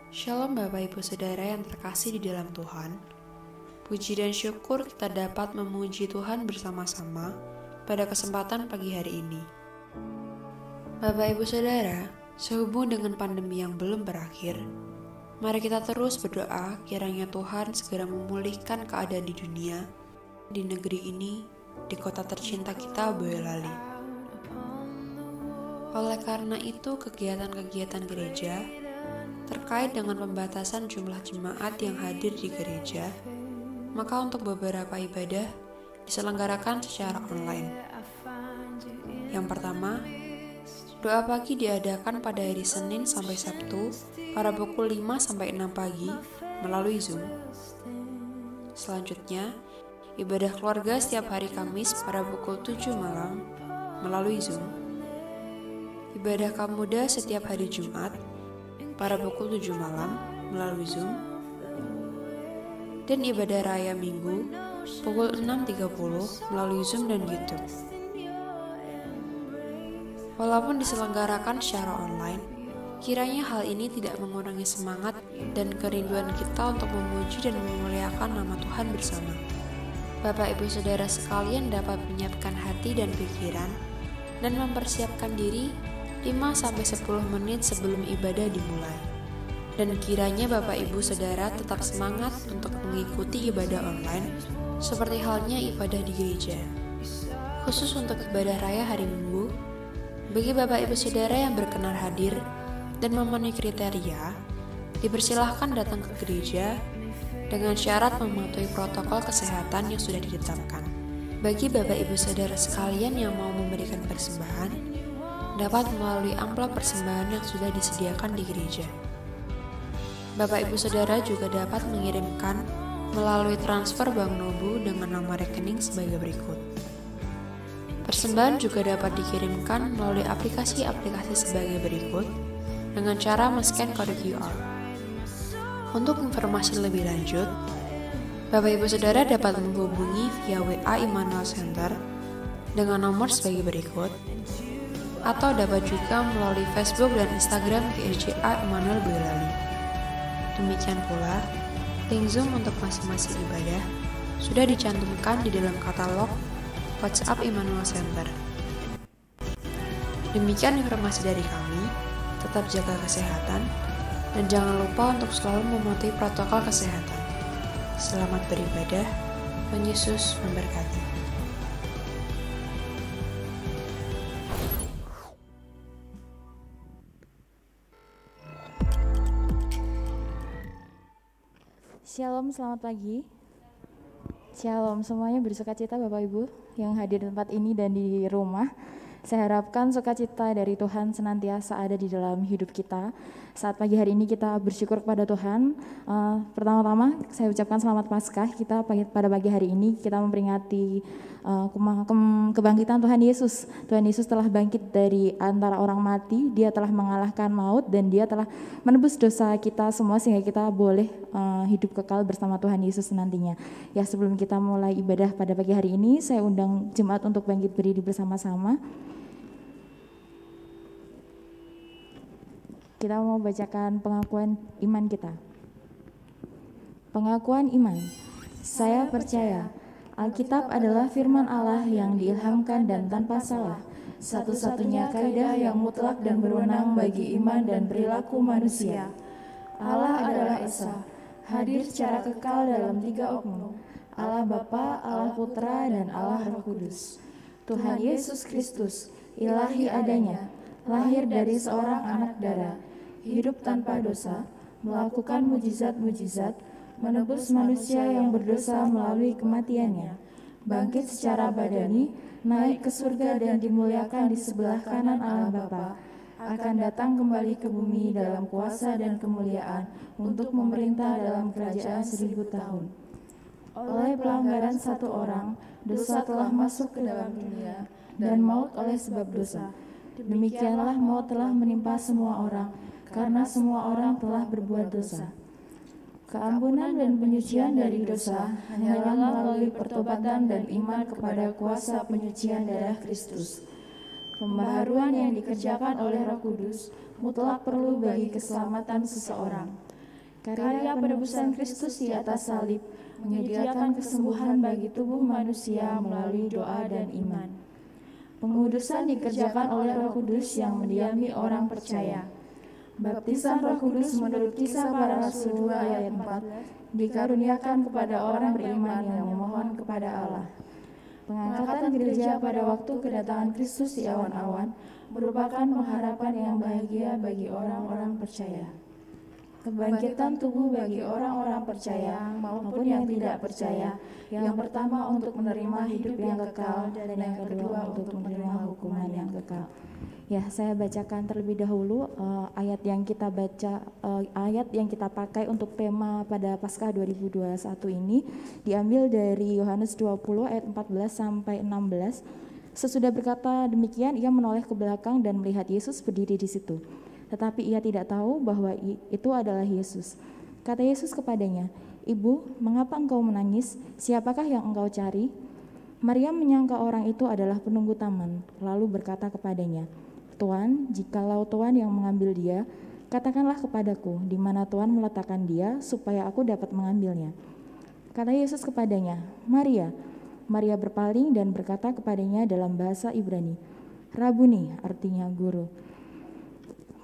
Shalom Bapak Ibu Saudara yang terkasih di dalam Tuhan. Puji dan syukur kita dapat memuji Tuhan bersama-sama pada kesempatan pagi hari ini. Bapak Ibu Saudara, sehubung dengan pandemi yang belum berakhir, mari kita terus berdoa kiranya Tuhan segera memulihkan keadaan di dunia, di negeri ini, di kota tercinta kita Boyolali. Oleh karena itu, kegiatan-kegiatan gereja terkait dengan pembatasan jumlah jemaat yang hadir di gereja, maka untuk beberapa ibadah diselenggarakan secara online. Yang pertama, doa pagi diadakan pada hari Senin sampai Sabtu pada pukul 5 sampai 6 pagi melalui Zoom. Selanjutnya, ibadah keluarga setiap hari Kamis pada pukul 7 malam melalui Zoom. Ibadah kaum muda setiap hari Jumat pada pukul 7 malam melalui Zoom, dan ibadah raya Minggu pukul 6.30 melalui Zoom dan YouTube. Walaupun diselenggarakan secara online, kiranya hal ini tidak mengurangi semangat dan kerinduan kita untuk memuji dan memuliakan nama Tuhan bersama. Bapak Ibu Saudara sekalian dapat menyiapkan hati dan pikiran dan mempersiapkan diri 5-10 menit sebelum ibadah dimulai. Dan kiranya Bapak Ibu Saudara tetap semangat untuk mengikuti ibadah online seperti halnya ibadah di gereja. Khusus untuk ibadah raya hari Minggu, bagi Bapak Ibu Saudara yang berkenan hadir dan memenuhi kriteria, dipersilahkan datang ke gereja dengan syarat mematuhi protokol kesehatan yang sudah ditetapkan. Bagi Bapak Ibu Saudara sekalian yang mau memberikan persembahan, dapat melalui amplop persembahan yang sudah disediakan di gereja. Bapak Ibu Saudara juga dapat mengirimkan melalui transfer Bank Nobu dengan nomor rekening sebagai berikut. Persembahan juga dapat dikirimkan melalui aplikasi-aplikasi sebagai berikut dengan cara men-scan kode QR. Untuk informasi lebih lanjut, Bapak Ibu Saudara dapat menghubungi via WA Immanuel Center dengan nomor sebagai berikut, atau dapat juga melalui Facebook dan Instagram GSJA Immanuel Boyolali. Demikian pula, link Zoom untuk masing-masing ibadah sudah dicantumkan di dalam katalog WhatsApp Immanuel Center. Demikian informasi dari kami, tetap jaga kesehatan, dan jangan lupa untuk selalu mematuhi protokol kesehatan. Selamat beribadah, Tuhan Yesus memberkati. Shalom, selamat pagi. Shalom semuanya, bersukacita Bapak Ibu yang hadir di tempat ini dan di rumah. Saya harapkan sukacita dari Tuhan senantiasa ada di dalam hidup kita. Saat pagi hari ini kita bersyukur kepada Tuhan. Pertama-tama saya ucapkan selamat Paskah. Kita pada pagi hari ini kita memperingati kebangkitan Tuhan Yesus. Tuhan Yesus telah bangkit dari antara orang mati. Dia telah mengalahkan maut dan dia telah menebus dosa kita semua sehingga kita boleh hidup kekal bersama Tuhan Yesus nantinya. Ya, sebelum kita mulai ibadah pada pagi hari ini, saya undang jemaat untuk bangkit berdiri bersama-sama. Kita mau bacakan pengakuan iman kita. Pengakuan iman. Saya percaya Alkitab adalah firman Allah yang diilhamkan dan tanpa salah, satu-satunya kaidah yang mutlak dan berwenang bagi iman dan perilaku manusia. Allah adalah Esa, hadir secara kekal dalam 3 oknum, Allah Bapa, Allah Putra, dan Allah Roh Kudus. Tuhan Yesus Kristus, ilahi adanya, lahir dari seorang anak darah, hidup tanpa dosa, melakukan mujizat-mujizat, menebus manusia yang berdosa melalui kematiannya, bangkit secara badani, naik ke surga dan dimuliakan di sebelah kanan Allah Bapa, akan datang kembali ke bumi dalam kuasa dan kemuliaan untuk memerintah dalam kerajaan 1000 tahun. Oleh pelanggaran satu orang, dosa telah masuk ke dalam dunia, dan maut oleh sebab dosa. Demikianlah maut telah menimpa semua orang, karena semua orang telah berbuat dosa. Keampunan dan penyucian dari dosa hanyalah melalui pertobatan dan iman kepada kuasa penyucian darah Kristus. Pembaharuan yang dikerjakan oleh Roh Kudus mutlak perlu bagi keselamatan seseorang. Karya penebusan Kristus di atas salib menyediakan kesembuhan bagi tubuh manusia melalui doa dan iman. Pengudusan dikerjakan oleh Roh Kudus yang mendiami orang percaya. Baptisan Roh Kudus menurut Kisah Para Rasul 2 ayat 4 dikaruniakan kepada orang beriman yang memohon kepada Allah. Pengangkatan gereja pada waktu kedatangan Kristus di awan-awan merupakan pengharapan yang bahagia bagi orang-orang percaya. Kebangkitan tubuh bagi orang-orang percaya maupun yang tidak percaya, yang pertama untuk menerima hidup yang kekal dan yang kedua untuk menerima hukuman yang kekal. Ya, saya bacakan terlebih dahulu ayat yang kita baca, ayat yang kita pakai untuk tema pada Paskah 2021 ini diambil dari Yohanes 20 ayat 14 sampai 16. Sesudah berkata demikian, ia menoleh ke belakang dan melihat Yesus berdiri di situ. Tetapi ia tidak tahu bahwa itu adalah Yesus. Kata Yesus kepadanya, "Ibu, mengapa engkau menangis? Siapakah yang engkau cari?" Maria menyangka orang itu adalah penunggu taman, lalu berkata kepadanya, "Tuan, jikalau Tuan yang mengambil dia, katakanlah kepadaku di mana Tuan meletakkan dia, supaya aku dapat mengambilnya." Kata Yesus kepadanya, "Maria." Maria berpaling dan berkata kepadanya dalam bahasa Ibrani, "Rabuni," artinya guru.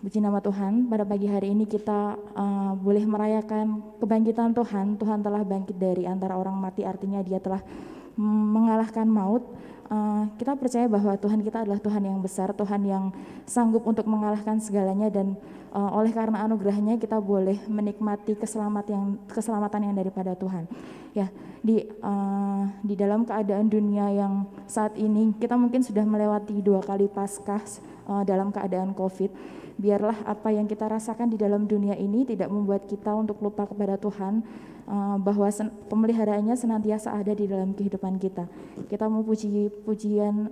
Puji nama Tuhan, pada pagi hari ini kita boleh merayakan kebangkitan Tuhan. Tuhan telah bangkit dari antara orang mati, artinya dia telah mengalahkan maut. Kita percaya bahwa Tuhan kita adalah Tuhan yang besar, Tuhan yang sanggup untuk mengalahkan segalanya, dan oleh karena anugerahnya kita boleh menikmati keselamatan yang daripada Tuhan. Ya, di dalam keadaan dunia yang saat ini kita mungkin sudah melewati 2 kali Paskah dalam keadaan COVID. Biarlah apa yang kita rasakan di dalam dunia ini tidak membuat kita untuk lupa kepada Tuhan, bahwa pemeliharaannya senantiasa ada di dalam kehidupan kita. Kita mau pujian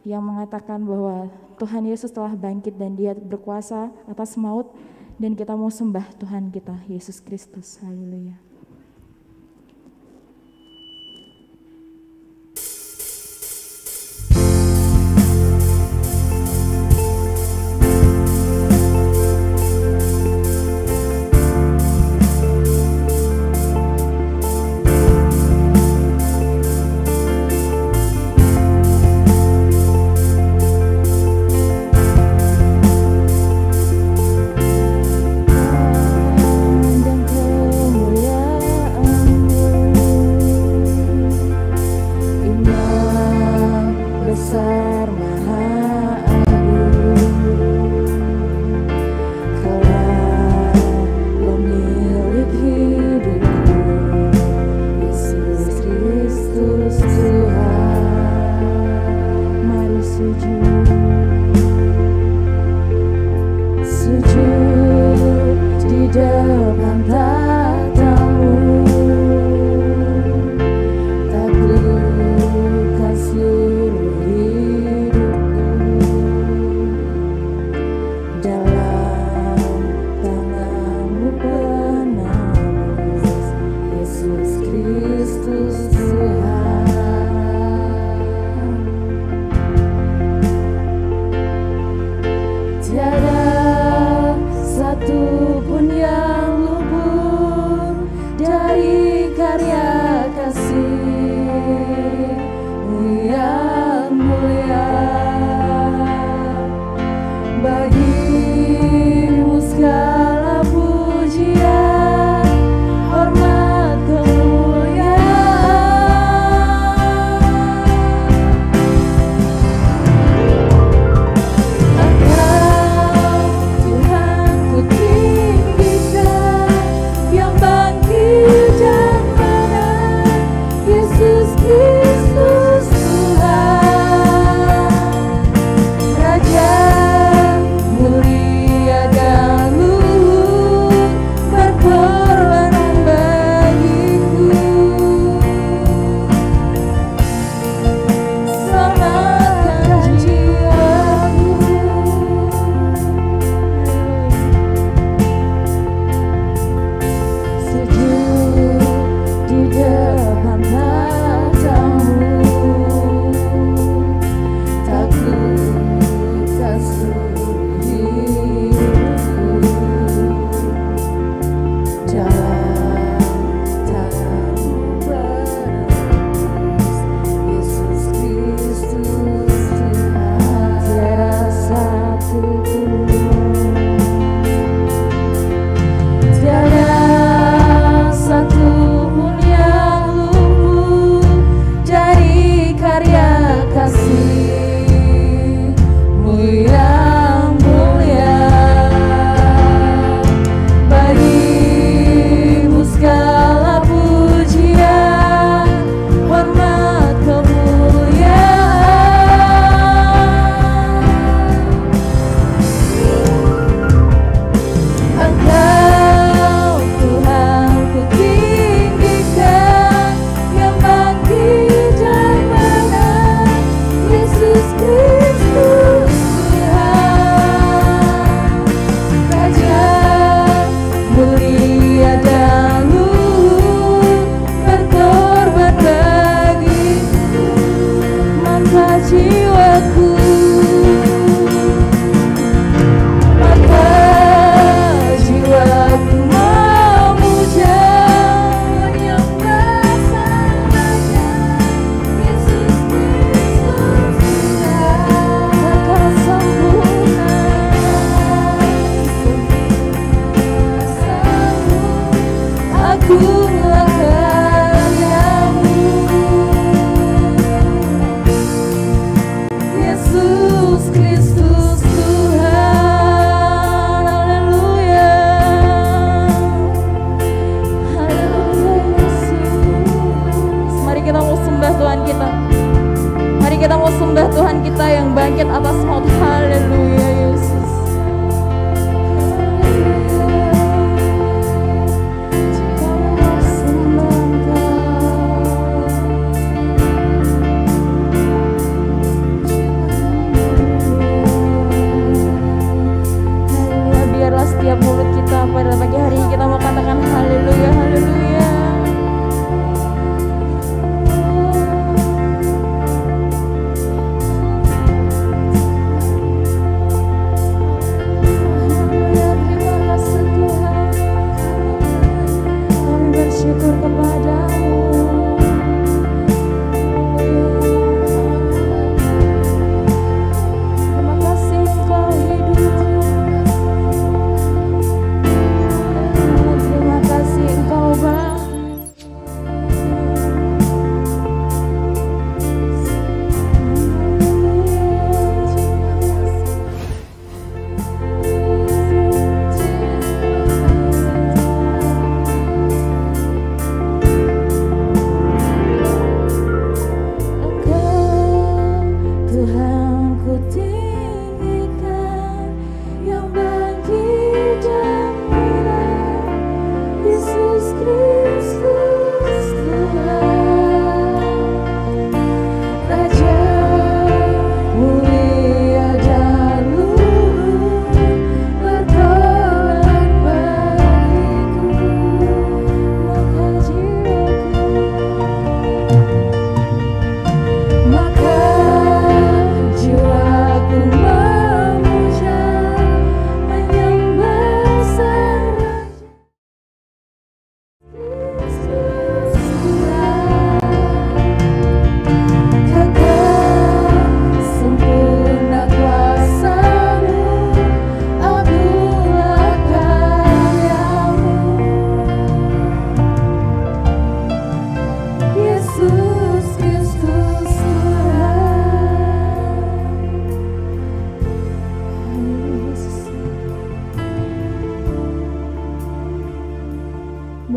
yang mengatakan bahwa Tuhan Yesus telah bangkit dan dia berkuasa atas maut, dan kita mau sembah Tuhan kita, Yesus Kristus. Haleluya.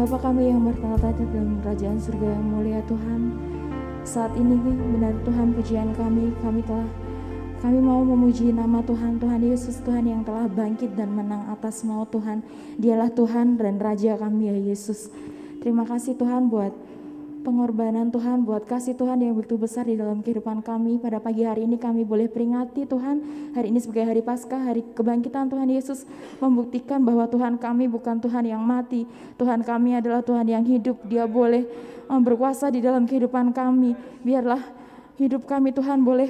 Bapa kami yang bertahta di dalam kerajaan surga yang mulia Tuhan, saat ini benar Tuhan pujian kami mau memuji nama Tuhan, Tuhan Yesus, Tuhan yang telah bangkit dan menang atas maut Tuhan. Dialah Tuhan dan Raja kami ya Yesus. Terima kasih Tuhan buat pengorbanan Tuhan, buat kasih Tuhan yang begitu besar di dalam kehidupan kami. Pada pagi hari ini kami boleh peringati Tuhan, hari ini sebagai hari Paskah, hari kebangkitan Tuhan Yesus, membuktikan bahwa Tuhan kami bukan Tuhan yang mati, Tuhan kami adalah Tuhan yang hidup. Dia boleh berkuasa di dalam kehidupan kami. Biarlah hidup kami Tuhan boleh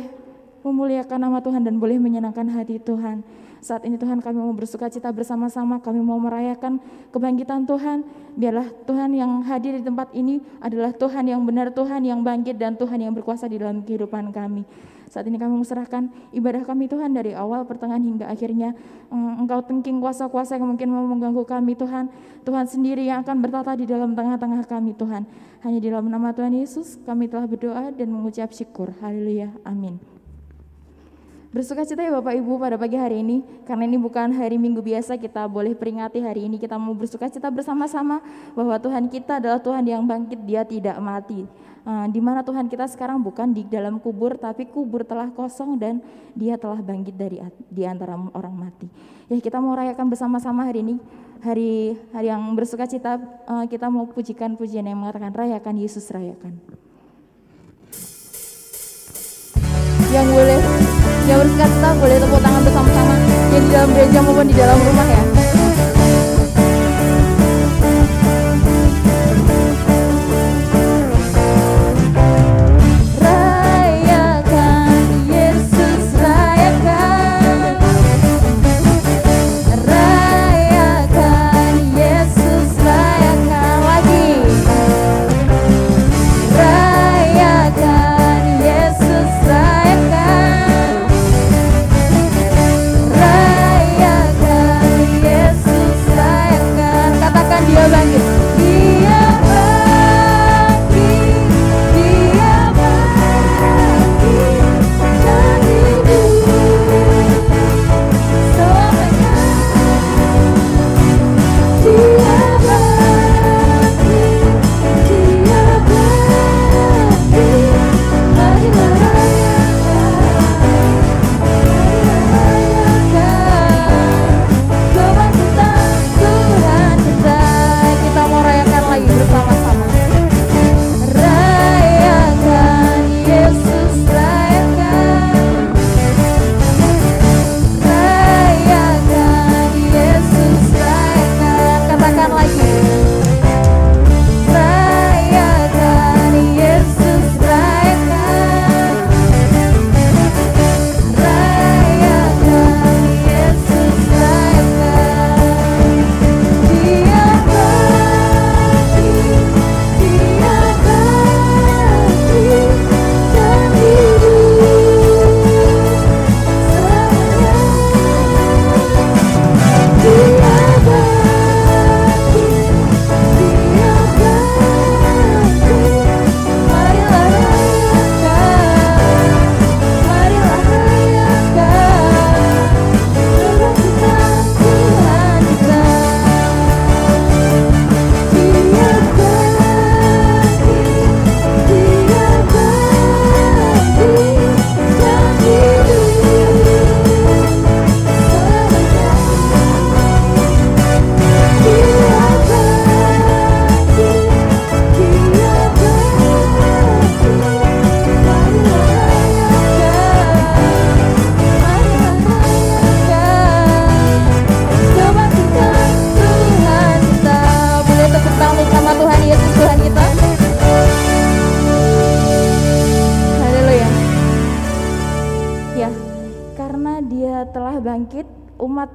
memuliakan nama Tuhan dan boleh menyenangkan hati Tuhan. Saat ini Tuhan kami mau bersuka cita bersama-sama, kami mau merayakan kebangkitan Tuhan. Biarlah Tuhan yang hadir di tempat ini adalah Tuhan yang benar, Tuhan yang bangkit dan Tuhan yang berkuasa di dalam kehidupan kami. Saat ini kami serahkan ibadah kami Tuhan dari awal, pertengahan hingga akhirnya. Engkau tengking kuasa-kuasa yang mungkin mau mengganggu kami Tuhan. Tuhan sendiri yang akan bertata di dalam tengah-tengah kami Tuhan. Hanya di dalam nama Tuhan Yesus kami telah berdoa dan mengucap syukur. Haleluya, amin. Bersuka cita ya Bapak Ibu pada pagi hari ini, karena ini bukan hari Minggu biasa, kita boleh peringati hari ini, kita mau bersuka cita bersama-sama bahwa Tuhan kita adalah Tuhan yang bangkit, Dia tidak mati. Di mana Tuhan kita sekarang bukan di dalam kubur, tapi kubur telah kosong dan Dia telah bangkit di antara orang mati. Ya, kita mau rayakan bersama-sama hari ini, hari yang bersuka cita. Kita mau pujikan pujian yang mengatakan rayakan Yesus, rayakan. Yang bersuka cita boleh tepuk tangan bersama-sama, yang di dalam gereja maupun di dalam rumah ya.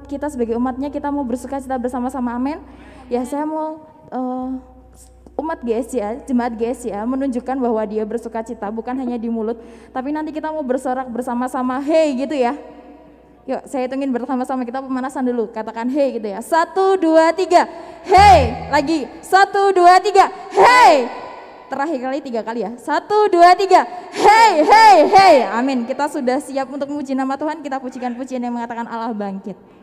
Kita sebagai umatnya kita mau bersuka cita bersama-sama, amin. Ya, saya mau umat GSC ya, jemaat GSC ya, menunjukkan bahwa dia bersuka cita bukan hanya di mulut, tapi nanti kita mau bersorak bersama-sama, hey gitu ya. Yuk, saya hitungin bersama-sama, kita pemanasan dulu, katakan hey gitu ya. 1, 2, 3, hey. Lagi, 1, 2, 3, hey. Terakhir kali 3 kali ya. 1, 2, 3, hey, hey, hey. Amin. Kita sudah siap untuk memuji nama Tuhan. Kita pujikan pujian yang mengatakan Allah bangkit.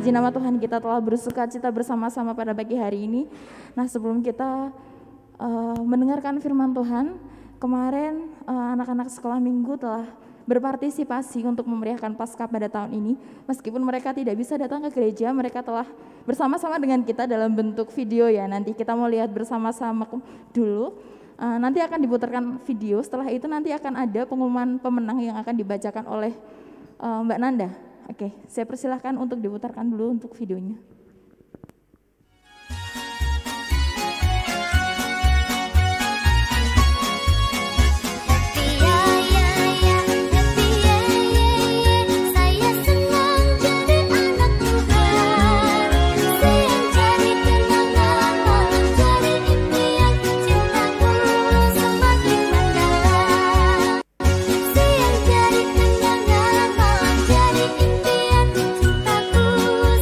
Puji nama Tuhan, kita telah bersuka cita bersama-sama pada pagi hari ini. Nah, sebelum kita mendengarkan firman Tuhan, kemarin anak-anak sekolah minggu telah berpartisipasi untuk memeriahkan Paskah pada tahun ini. Meskipun mereka tidak bisa datang ke gereja, mereka telah bersama-sama dengan kita dalam bentuk video ya. Nanti kita mau lihat bersama-sama dulu. Nanti akan diputarkan video, setelah itu nanti akan ada pengumuman pemenang yang akan dibacakan oleh Mbak Nanda. Oke, saya persilahkan untuk diputarkan dulu untuk videonya.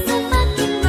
Semakin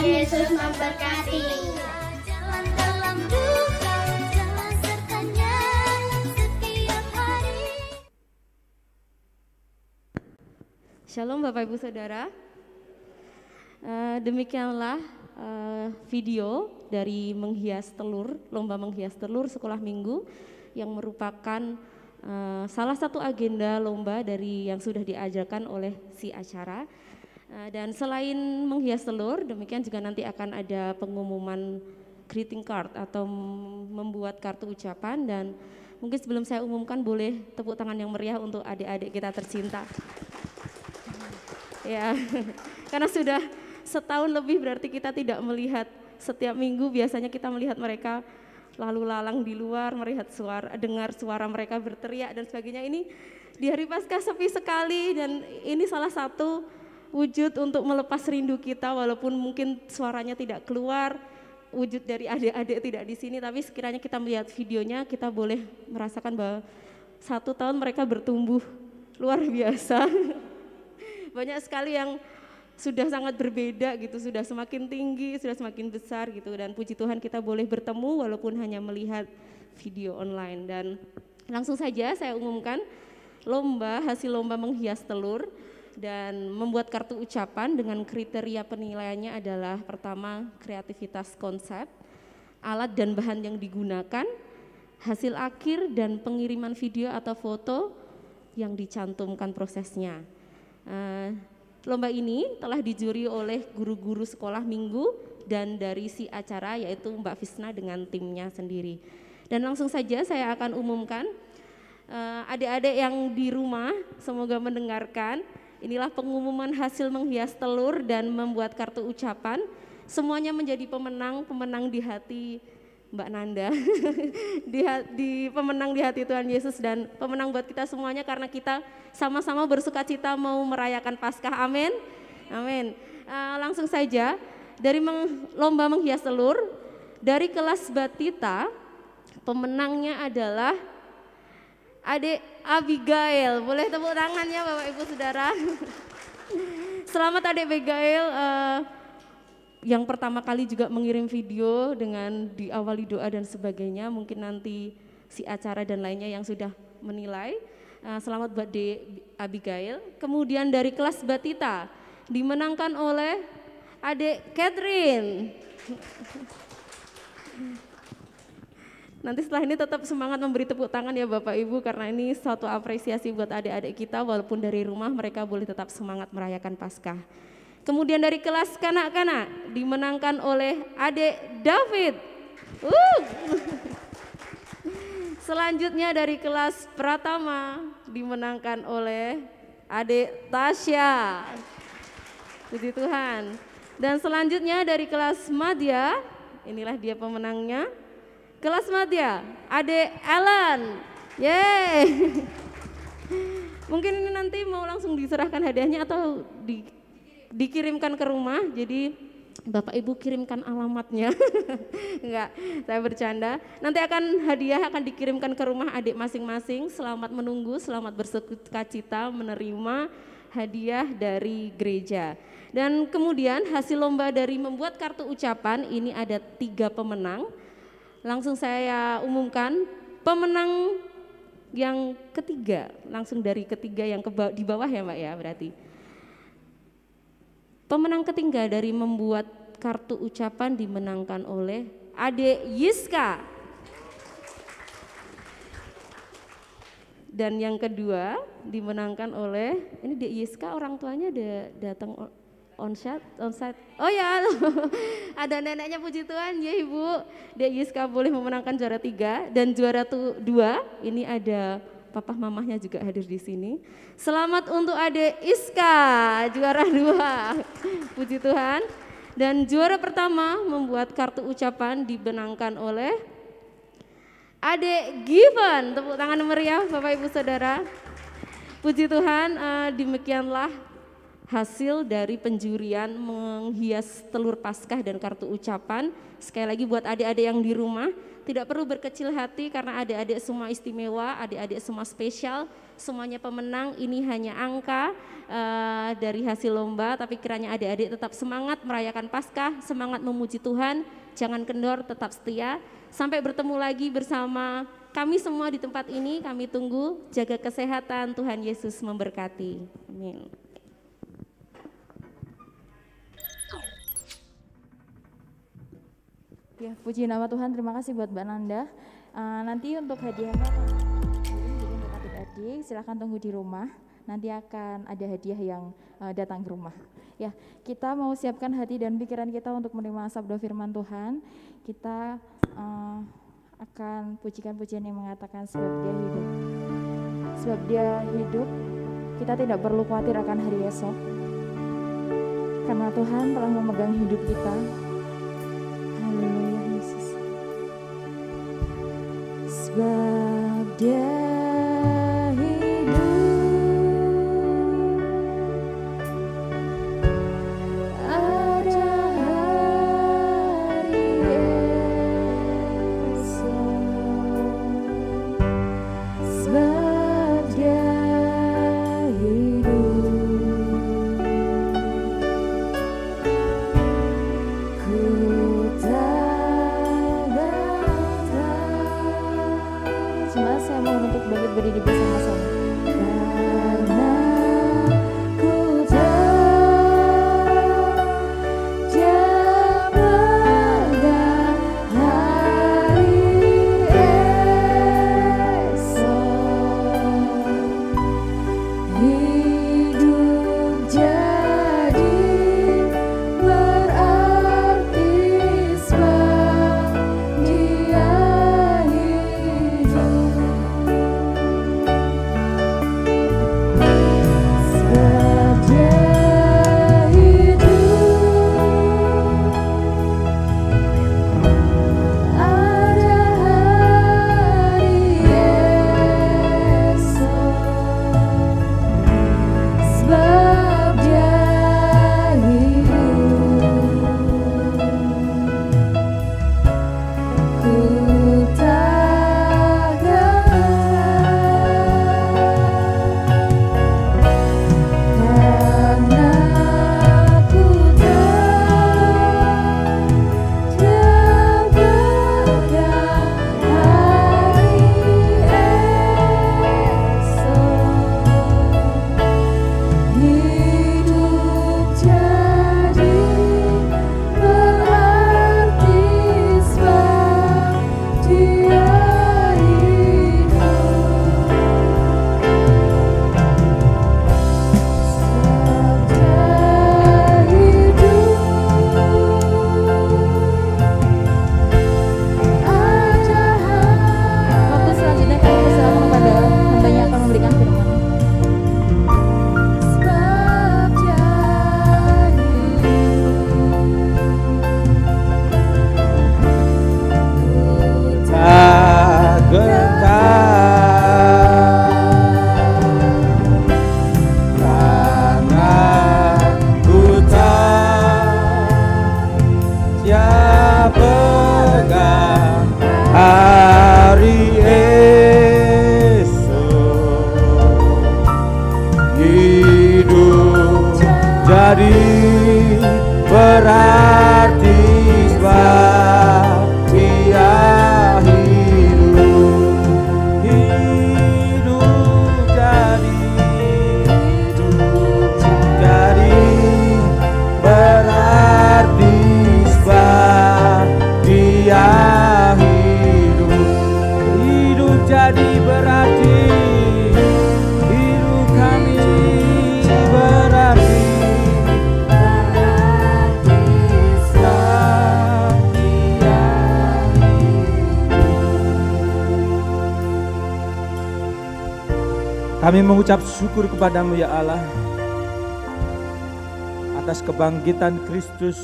Yesus memberkati. Jalan dalam duka, jalan sertanya setiap hari. Shalom Bapak Ibu Saudara. Demikianlah video dari menghias telur, lomba menghias telur sekolah minggu yang merupakan salah satu agenda lomba dari yang sudah diajarkan oleh si acara. Dan selain menghias telur, demikian juga nanti akan ada pengumuman greeting card atau membuat kartu ucapan. Dan mungkin sebelum saya umumkan boleh tepuk tangan yang meriah untuk adik-adik kita tercinta. Ya, karena sudah setahun lebih berarti kita tidak melihat setiap minggu, biasanya kita melihat mereka lalu lalang di luar, melihat suara, dengar suara mereka berteriak dan sebagainya. Ini di hari Paskah sepi sekali dan ini salah satu wujud untuk melepas rindu kita walaupun mungkin suaranya tidak keluar, wujud dari adik-adik tidak di sini, tapi sekiranya kita melihat videonya kita boleh merasakan bahwa 1 tahun mereka bertumbuh luar biasa. Banyak sekali yang sudah sangat berbeda gitu, sudah semakin tinggi, sudah semakin besar gitu, dan puji Tuhan kita boleh bertemu walaupun hanya melihat video online. Dan langsung saja saya umumkan hasil lomba menghias telur dan membuat kartu ucapan dengan kriteria penilaiannya adalah pertama kreativitas konsep, alat dan bahan yang digunakan, hasil akhir dan pengiriman video atau foto yang dicantumkan prosesnya. Lomba ini telah dijuri oleh guru-guru sekolah minggu dan dari si acara yaitu Mbak Fisna dengan timnya sendiri. Dan langsung saja saya akan umumkan adik-adik yang di rumah semoga mendengarkan. Inilah pengumuman hasil menghias telur dan membuat kartu ucapan. Semuanya menjadi pemenang di hati Mbak Nanda, di pemenang di hati Tuhan Yesus dan pemenang buat kita semuanya karena kita sama-sama bersuka cita mau merayakan Paskah. Amin, amin. Langsung saja dari lomba menghias telur dari kelas Batita, pemenangnya adalah adik Abigail. Boleh tepuk tangannya Bapak Ibu Saudara. Selamat adik Abigail. Yang pertama kali juga mengirim video dengan diawali doa dan sebagainya, mungkin nanti si acara dan lainnya yang sudah menilai. Selamat buat Abigail. Kemudian dari kelas Batita dimenangkan oleh adik Catherine. Nanti setelah ini tetap semangat memberi tepuk tangan ya Bapak Ibu karena ini suatu apresiasi buat adik-adik kita walaupun dari rumah mereka boleh tetap semangat merayakan Paskah. Kemudian dari kelas kanak-kanak dimenangkan oleh adik David. Selanjutnya dari kelas Pratama dimenangkan oleh adik Tasya. Puji Tuhan. Dan selanjutnya dari kelas Madya, inilah dia pemenangnya. Kelas Madya, adik Ellen. Yeay. Mungkin ini nanti mau langsung diserahkan hadiahnya atau dikirimkan ke rumah, jadi Bapak Ibu kirimkan alamatnya. Enggak, saya bercanda. Nanti hadiah akan dikirimkan ke rumah adik masing-masing. Selamat menunggu, selamat bersukacita menerima hadiah dari gereja. Dan kemudian hasil lomba dari membuat kartu ucapan ini ada 3 pemenang. Langsung saya umumkan pemenang yang ketiga, langsung dari ketiga yang di bawah ya Mbak ya berarti. Pemenang ketiga dari membuat kartu ucapan dimenangkan oleh adik Yiska. Dan yang kedua dimenangkan oleh, ini Dek Yiska orang tuanya datang onsite. Oh ya, ada neneknya puji Tuhan ya Ibu. Dek Yiska boleh memenangkan juara 3 dan juara 2 ini ada papa mamahnya juga hadir di sini. Selamat untuk adik Iska, juara 2. Puji Tuhan. Dan juara pertama membuat kartu ucapan dimenangkan oleh adik Given. Tepuk tangan meriah Bapak Ibu Saudara. Puji Tuhan, demikianlah hasil dari penjurian menghias telur Paskah dan kartu ucapan. Sekali lagi buat adik-adik yang di rumah, tidak perlu berkecil hati karena adik-adik semua istimewa, adik-adik semua spesial. semuanya pemenang. Ini hanya angka dari hasil lomba, tapi kiranya adik-adik tetap semangat merayakan Paskah, semangat memuji Tuhan, jangan kendor, tetap setia. Sampai bertemu lagi bersama kami semua di tempat ini, kami tunggu, jaga kesehatan, Tuhan Yesus memberkati. Amin. Ya, puji nama Tuhan, terima kasih buat Mbak Nanda. Nanti untuk hadiahnya, jadi untuk adik-adik silahkan tunggu di rumah. Nanti akan ada hadiah yang datang ke rumah. Ya, kita mau siapkan hati dan pikiran kita untuk menerima sabda firman Tuhan. Kita akan pujikan pujian yang mengatakan sebab dia hidup. Sebab dia hidup, kita tidak perlu khawatir akan hari esok. Karena Tuhan telah memegang hidup kita. Haleluya Yesus. Sebab dia berdiri bersama-sama. Karena ku tahu dia memegang hari esok, hidup jadi berarti sebab dia hidup. Kami mengucap syukur kepadamu ya Allah atas kebangkitan Kristus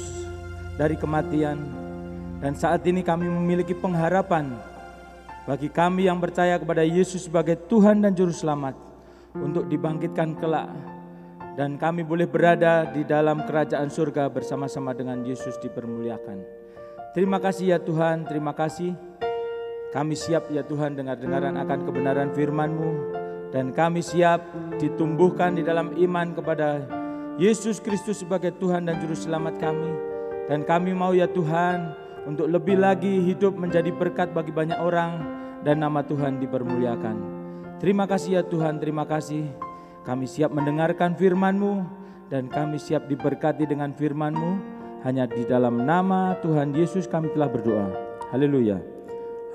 dari kematian. Dan saat ini kami memiliki pengharapan bagi kami yang percaya kepada Yesus sebagai Tuhan dan Juru Selamat untuk dibangkitkan kelak. Dan kami boleh berada di dalam kerajaan surga bersama-sama dengan Yesus dipermuliakan. Terima kasih ya Tuhan, terima kasih. Kami siap ya Tuhan dengar-dengaran akan kebenaran firman-Mu. Dan kami siap ditumbuhkan di dalam iman kepada Yesus Kristus sebagai Tuhan dan Juru Selamat kami. Dan kami mau ya Tuhan untuk lebih lagi hidup menjadi berkat bagi banyak orang dan nama Tuhan dipermuliakan. Terima kasih ya Tuhan, terima kasih. Kami siap mendengarkan firman-Mu dan kami siap diberkati dengan firman-Mu. Hanya di dalam nama Tuhan Yesus kami telah berdoa. Haleluya.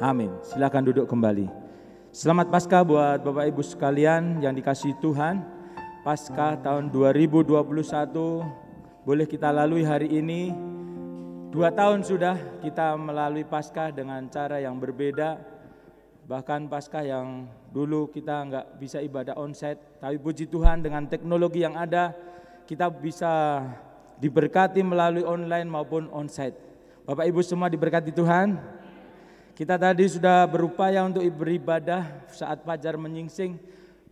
Amin. Silakan duduk kembali. Selamat Paskah buat Bapak Ibu sekalian yang dikasihi Tuhan. Paskah tahun 2021 boleh kita lalui hari ini. 2 tahun sudah kita melalui Paskah dengan cara yang berbeda. Bahkan Paskah yang dulu kita nggak bisa ibadah onsite, tapi puji Tuhan dengan teknologi yang ada kita bisa diberkati melalui online maupun onsite. Bapak Ibu semua diberkati Tuhan. Kita tadi sudah berupaya untuk beribadah saat fajar menyingsing.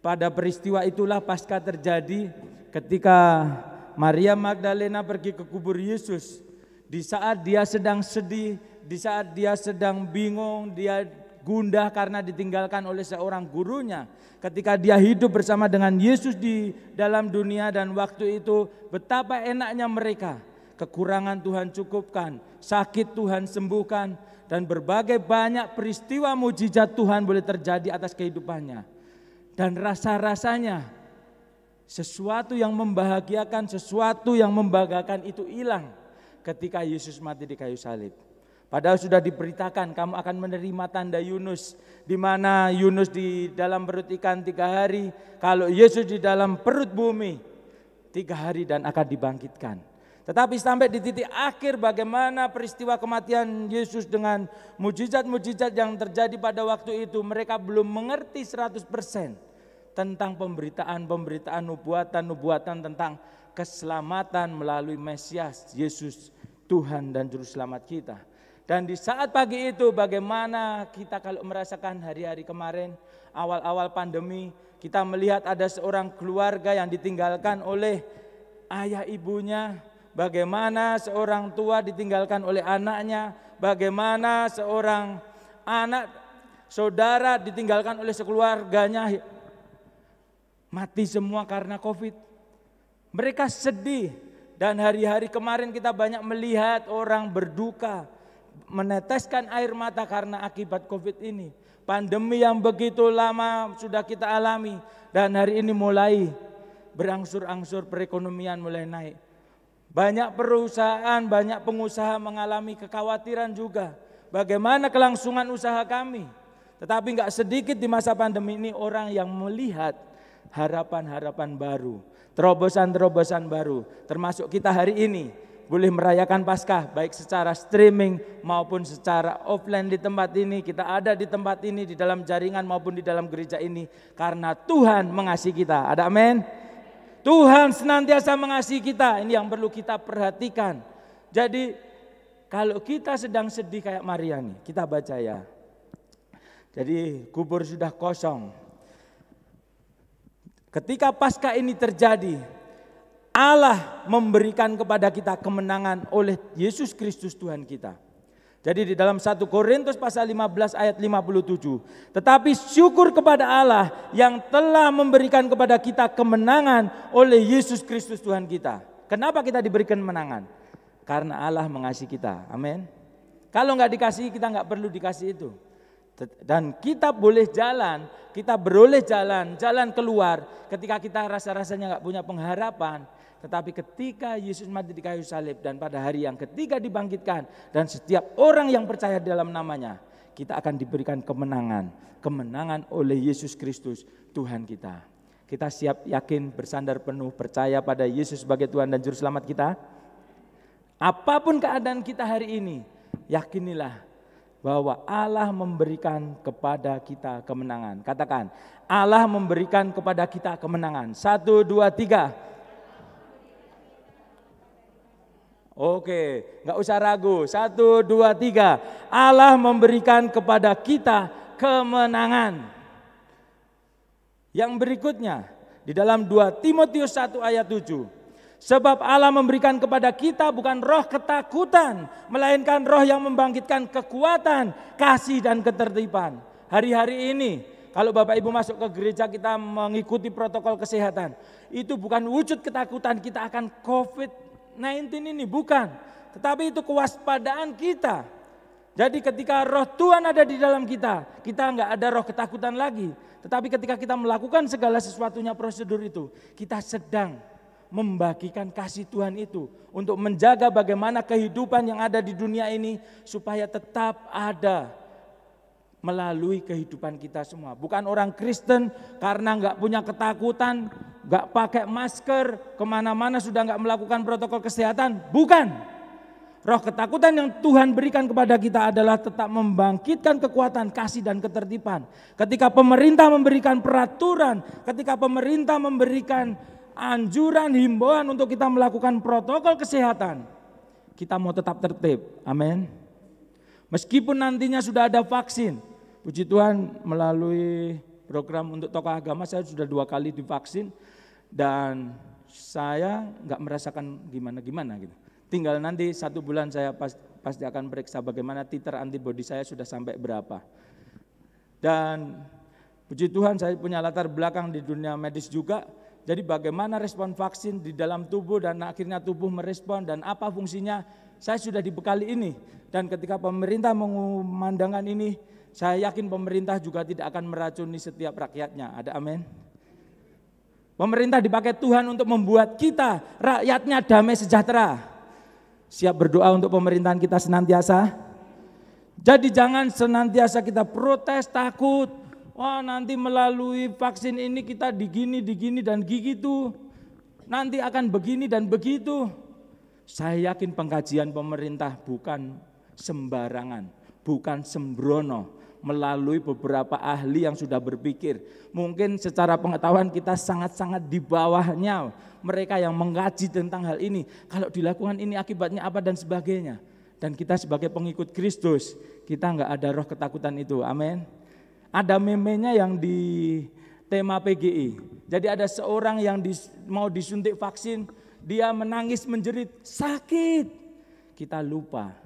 Pada peristiwa itulah Paskah terjadi ketika Maria Magdalena pergi ke kubur Yesus. Di saat dia sedang sedih, di saat dia sedang bingung, dia gundah karena ditinggalkan oleh seorang gurunya. Ketika dia hidup bersama dengan Yesus di dalam dunia dan waktu itu betapa enaknya mereka. Kekurangan Tuhan cukupkan, sakit Tuhan sembuhkan, dan berbagai banyak peristiwa mujizat Tuhan boleh terjadi atas kehidupannya. Dan rasa-rasanya sesuatu yang membahagiakan, sesuatu yang membanggakan itu hilang ketika Yesus mati di kayu salib. Padahal sudah diberitakan kamu akan menerima tanda Yunus, di mana Yunus di dalam perut ikan 3 hari, kalau Yesus di dalam perut bumi 3 hari dan akan dibangkitkan. Tetapi sampai di titik akhir bagaimana peristiwa kematian Yesus dengan mujizat-mujizat yang terjadi pada waktu itu, mereka belum mengerti 100% tentang pemberitaan-pemberitaan nubuatan-nubuatan tentang keselamatan melalui Mesias Yesus Tuhan dan Juru Selamat kita. Dan di saat pagi itu bagaimana kita kalau merasakan hari-hari kemarin awal-awal pandemi, kita melihat ada seorang keluarga yang ditinggalkan oleh ayah ibunya. Bagaimana seorang tua ditinggalkan oleh anaknya, bagaimana seorang anak saudara ditinggalkan oleh sekeluarganya, mati semua karena COVID. Mereka sedih dan hari-hari kemarin kita banyak melihat orang berduka, meneteskan air mata karena akibat COVID ini. Pandemi yang begitu lama sudah kita alami dan hari ini mulai berangsur-angsur perekonomian mulai naik. Banyak perusahaan, banyak pengusaha mengalami kekhawatiran juga. Bagaimana kelangsungan usaha kami. Tetapi enggak sedikit di masa pandemi ini orang yang melihat harapan-harapan baru. Terobosan-terobosan baru. Termasuk kita hari ini boleh merayakan Paskah baik secara streaming maupun secara offline di tempat ini. Kita ada di tempat ini, di dalam jaringan maupun di dalam gereja ini. Karena Tuhan mengasihi kita. Ada amin? Tuhan senantiasa mengasihi kita, ini yang perlu kita perhatikan. Jadi kalau kita sedang sedih kayak Maria nih, kita baca ya. Jadi kubur sudah kosong. Ketika Paskah ini terjadi, Allah memberikan kepada kita kemenangan oleh Yesus Kristus Tuhan kita. Jadi di dalam 1 Korintus pasal 15 ayat 57. Tetapi syukur kepada Allah yang telah memberikan kepada kita kemenangan oleh Yesus Kristus Tuhan kita. Kenapa kita diberikan kemenangan? Karena Allah mengasihi kita. Amin. Kalau enggak dikasihi kita enggak perlu dikasih itu. Dan kita boleh jalan, kita beroleh jalan keluar ketika kita rasa-rasanya enggak punya pengharapan. Tetapi ketika Yesus mati di kayu salib dan pada hari yang ketiga dibangkitkan dan setiap orang yang percaya dalam namanya, kita akan diberikan kemenangan oleh Yesus Kristus Tuhan kita. Kita siap yakin bersandar penuh percaya pada Yesus sebagai Tuhan dan Juru Selamat kita. Apapun keadaan kita hari ini, yakinilah bahwa Allah memberikan kepada kita kemenangan. Katakan, Allah memberikan kepada kita kemenangan. 1, 2, 3. Oke, nggak usah ragu. 1, 2, 3. Allah memberikan kepada kita kemenangan. Yang berikutnya di dalam 2 Timotius 1 ayat 7. Sebab Allah memberikan kepada kita bukan roh ketakutan, melainkan roh yang membangkitkan kekuatan, kasih dan ketertiban. Hari-hari ini Kalau Bapak Ibu masuk ke gereja kita mengikuti protokol kesehatan, itu bukan wujud ketakutan kita akan COVID-19 ini, bukan. Tetapi itu kewaspadaan kita. Jadi ketika roh Tuhan ada di dalam kita nggak ada roh ketakutan lagi. Tetapi ketika kita melakukan segala sesuatunya prosedur itu, kita sedang membagikan kasih Tuhan itu untuk menjaga bagaimana kehidupan yang ada di dunia ini supaya tetap ada melalui kehidupan kita semua. Bukan orang Kristen karena nggak punya ketakutan, nggak pakai masker, kemana-mana sudah nggak melakukan protokol kesehatan. Bukan. Roh ketakutan yang Tuhan berikan kepada kita adalah tetap membangkitkan kekuatan, kasih dan ketertiban. Ketika pemerintah memberikan peraturan, ketika pemerintah memberikan anjuran, himbauan untuk kita melakukan protokol kesehatan, kita mau tetap tertib. Amin. Meskipun nantinya sudah ada vaksin, puji Tuhan melalui program untuk tokoh agama saya sudah 2 kali divaksin dan saya nggak merasakan gimana-gimana gitu. Tinggal nanti 1 bulan saya pasti akan periksa bagaimana titer antibodi saya sudah sampai berapa. Dan puji Tuhan saya punya latar belakang di dunia medis juga. Jadi bagaimana respon vaksin di dalam tubuh dan akhirnya tubuh merespon dan apa fungsinya, saya sudah dibekali ini. Dan ketika pemerintah mengumandangkan ini, saya yakin pemerintah juga tidak akan meracuni setiap rakyatnya. Ada amin? Pemerintah dipakai Tuhan untuk membuat kita, rakyatnya damai sejahtera. Siap berdoa untuk pemerintahan kita senantiasa? Jadi jangan senantiasa kita protes, takut. Wah nanti melalui vaksin ini kita digini dan begitu. Nanti akan begini dan begitu. Saya yakin pengkajian pemerintah bukan sembarangan, bukan sembrono. Melalui beberapa ahli yang sudah berpikir. Mungkin secara pengetahuan kita sangat-sangat di bawahnya. Mereka yang mengkaji tentang hal ini. Kalau dilakukan ini akibatnya apa dan sebagainya. Dan kita sebagai pengikut Kristus, kita enggak ada roh ketakutan itu. Amin. Ada memenya yang di tema PGI. Jadi ada seorang yang mau disuntik vaksin, dia menangis menjerit, sakit. Kita lupa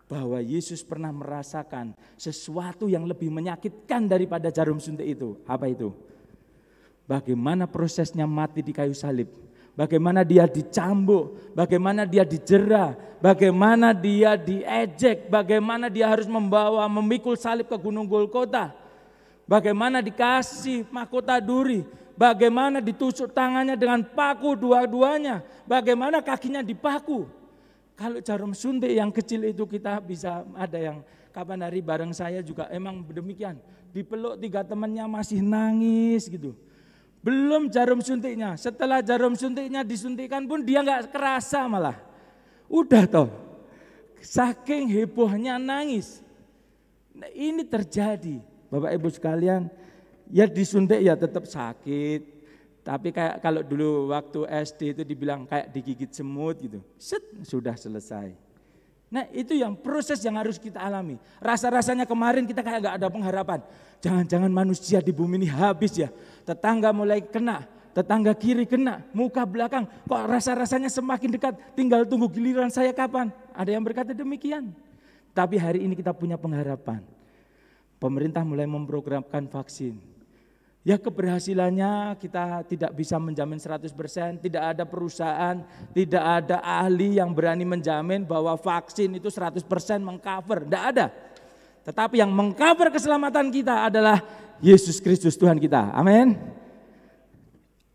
bahwa Yesus pernah merasakan sesuatu yang lebih menyakitkan daripada jarum suntik itu. Apa itu? Bagaimana prosesnya mati di kayu salib. Bagaimana dia dicambuk, bagaimana dia dijera, bagaimana dia diejek, bagaimana dia harus memikul salib ke Gunung Golgota. Bagaimana dikasih mahkota duri, bagaimana ditusuk tangannya dengan paku dua-duanya, bagaimana kakinya dipaku. Kalau jarum suntik yang kecil itu kita bisa ada yang kapan hari bareng saya juga emang demikian. Dipeluk 3 temannya masih nangis gitu. Belum jarum suntiknya, setelah jarum suntiknya disuntikkan pun dia nggak kerasa malah. Udah toh, saking hebohnya nangis. Nah, ini terjadi, Bapak Ibu sekalian, ya disuntik ya tetap sakit. Tapi kayak kalau dulu waktu SD itu dibilang kayak digigit semut gitu, set sudah selesai. Nah itu yang proses yang harus kita alami. Rasa-rasanya kemarin kita kayak gak ada pengharapan. Jangan-jangan manusia di bumi ini habis ya. Tetangga mulai kena, tetangga kiri kena, muka belakang. Kok rasa-rasanya semakin dekat, tinggal tunggu giliran saya kapan. Ada yang berkata demikian. Tapi hari ini kita punya pengharapan. Pemerintah mulai memprogramkan vaksin. Ya keberhasilannya kita tidak bisa menjamin 100%, tidak ada perusahaan, tidak ada ahli yang berani menjamin bahwa vaksin itu 100% mengcover, tidak ada. Tetapi yang mengcover keselamatan kita adalah Yesus Kristus Tuhan kita, amin.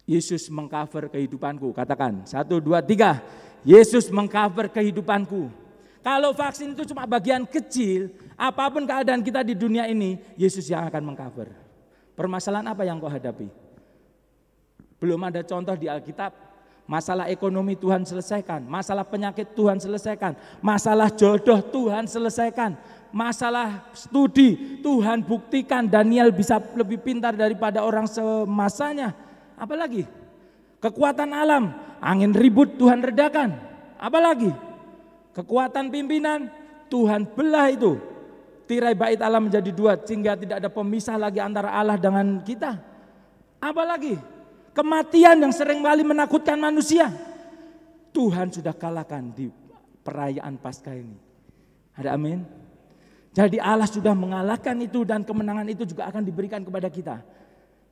Yesus mengcover kehidupanku, katakan 1, 2, 3, Yesus mengcover kehidupanku. Kalau vaksin itu cuma bagian kecil, apapun keadaan kita di dunia ini, Yesus yang akan mengcover. Permasalahan apa yang kau hadapi? Belum ada contoh di Alkitab. Masalah ekonomi Tuhan selesaikan, masalah penyakit Tuhan selesaikan, masalah jodoh Tuhan selesaikan, masalah studi Tuhan buktikan Daniel bisa lebih pintar daripada orang semasanya. Apalagi? Kekuatan alam, angin ribut Tuhan redakan. Apalagi? Kekuatan pimpinan Tuhan belah itu. Tirai bait Allah menjadi 2 sehingga tidak ada pemisah lagi antara Allah dengan kita. Apalagi kematian yang sering kali menakutkan manusia. Tuhan sudah kalahkan di perayaan Paskah ini. Ada amin? Jadi Allah sudah mengalahkan itu dan kemenangan itu juga akan diberikan kepada kita.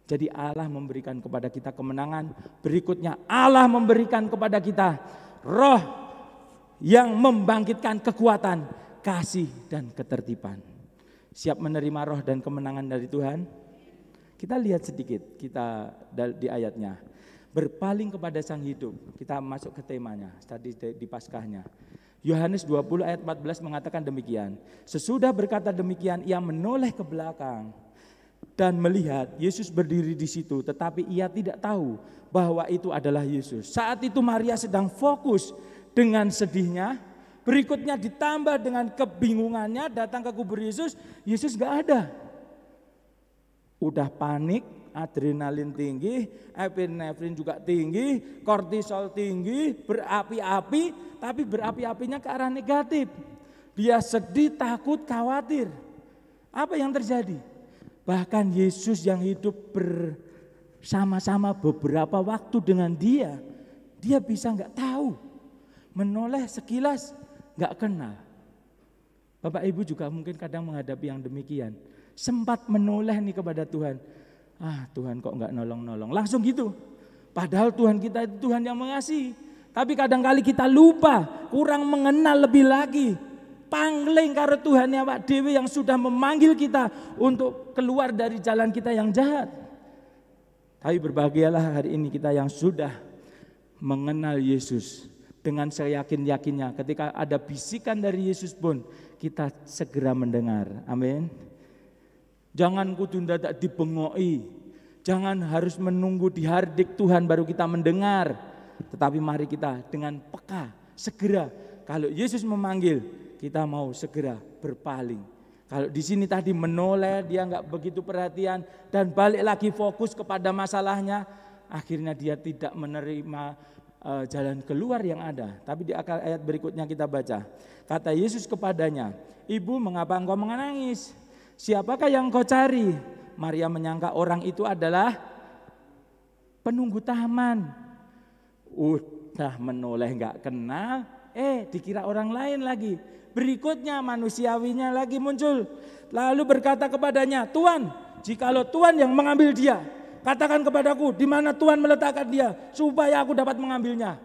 Jadi Allah memberikan kepada kita kemenangan. Berikutnya Allah memberikan kepada kita roh yang membangkitkan kekuatan, kasih dan ketertiban. Siap menerima roh dan kemenangan dari Tuhan? Kita lihat sedikit kita di ayatnya. Berpaling kepada Sang Hidup. Kita masuk ke temanya tadi di Paskahnya. Yohanes 20 ayat 14 mengatakan demikian. Sesudah berkata demikian, ia menoleh ke belakang dan melihat Yesus berdiri di situ, tetapi ia tidak tahu bahwa itu adalah Yesus. Saat itu Maria sedang fokus dengan sedihnya. Berikutnya ditambah dengan kebingungannya, datang ke kubur Yesus, Yesus gak ada. Udah panik, adrenalin tinggi, epinefrin juga tinggi, kortisol tinggi, berapi-api, tapi berapi-apinya ke arah negatif. Dia sedih, takut, khawatir. Apa yang terjadi? Bahkan Yesus yang hidup bersama-sama beberapa waktu dengan dia bisa gak tahu. Menoleh sekilas gak kenal. Bapak Ibu juga mungkin kadang menghadapi yang demikian. Sempat menoleh nih kepada Tuhan. Tuhan kok gak nolong-nolong. Langsung gitu. Padahal Tuhan kita itu Tuhan yang mengasihi. Tapi kadang-kali kita lupa, kurang mengenal lebih lagi. Pangling karo Tuhan ya Pak Dewi yang sudah memanggil kita untuk keluar dari jalan kita yang jahat. Tapi berbahagialah hari ini kita yang sudah mengenal Yesus. Dengan seyakin-yakinnya ketika ada bisikan dari Yesus pun kita segera mendengar. Amin. Jangan kudu dadak dibengoi. Jangan harus menunggu dihardik Tuhan baru kita mendengar. Tetapi mari kita dengan peka segera. Kalau Yesus memanggil, kita mau segera berpaling. Kalau di sini tadi menoleh, dia enggak begitu perhatian dan balik lagi fokus kepada masalahnya, akhirnya dia tidak menerima jalan keluar yang ada. Tapi di ayat berikutnya kita baca. Kata Yesus kepadanya, "Ibu, mengapa engkau menangis? Siapakah yang kau cari?" Maria menyangka orang itu adalah penunggu taman. Udah menoleh enggak kenal, dikira orang lain lagi. Berikutnya manusiawinya lagi muncul. Lalu berkata kepadanya, "Tuan, jikalau Tuhan yang mengambil dia, katakan kepadaku di mana Tuhan meletakkan dia supaya aku dapat mengambilnya."